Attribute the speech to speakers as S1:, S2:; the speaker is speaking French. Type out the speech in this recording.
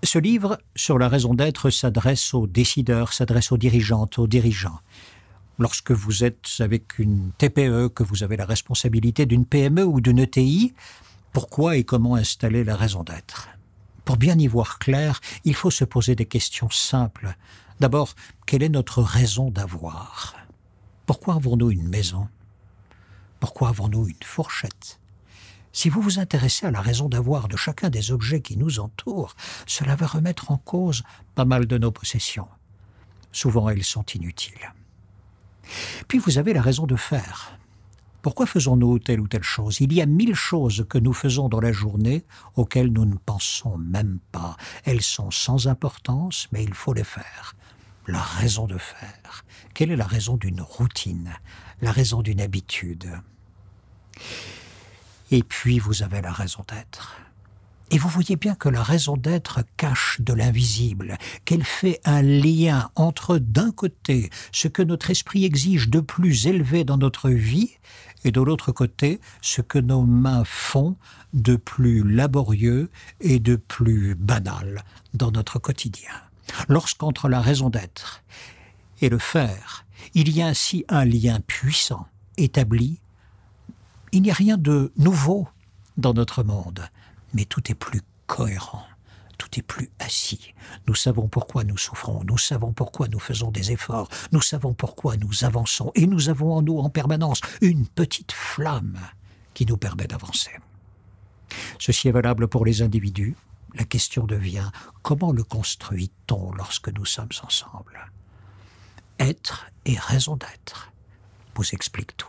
S1: Ce livre sur la raison d'être s'adresse aux décideurs, s'adresse aux dirigeantes, aux dirigeants. Lorsque vous êtes avec une TPE, que vous avez la responsabilité d'une PME ou d'une ETI, pourquoi et comment installer la raison d'être? Pour bien y voir clair, il faut se poser des questions simples. D'abord, quelle est notre raison d'avoir? Pourquoi avons-nous une maison? Pourquoi avons-nous une fourchette? Si vous vous intéressez à la raison d'avoir de chacun des objets qui nous entourent, cela va remettre en cause pas mal de nos possessions. Souvent, elles sont inutiles. Puis vous avez la raison de faire. Pourquoi faisons-nous telle ou telle chose? Il y a 1000 choses que nous faisons dans la journée auxquelles nous ne pensons même pas. Elles sont sans importance, mais il faut les faire. La raison de faire. Quelle est la raison d'une routine? La raison d'une habitude? Et puis vous avez la raison d'être. Et vous voyez bien que la raison d'être cache de l'invisible, qu'elle fait un lien entre, d'un côté, ce que notre esprit exige de plus élevé dans notre vie, et de l'autre côté, ce que nos mains font de plus laborieux et de plus banal dans notre quotidien. Lorsqu'entre la raison d'être et le faire, il y a ainsi un lien puissant, établi, il n'y a rien de nouveau dans notre monde, mais tout est plus cohérent, tout est plus assis. Nous savons pourquoi nous souffrons, nous savons pourquoi nous faisons des efforts, nous savons pourquoi nous avançons, et nous avons en nous en permanence une petite flamme qui nous permet d'avancer. Ceci est valable pour les individus. La question devient, comment le construit-on lorsque nous sommes ensemble? Être et raison d'être vous explique tout.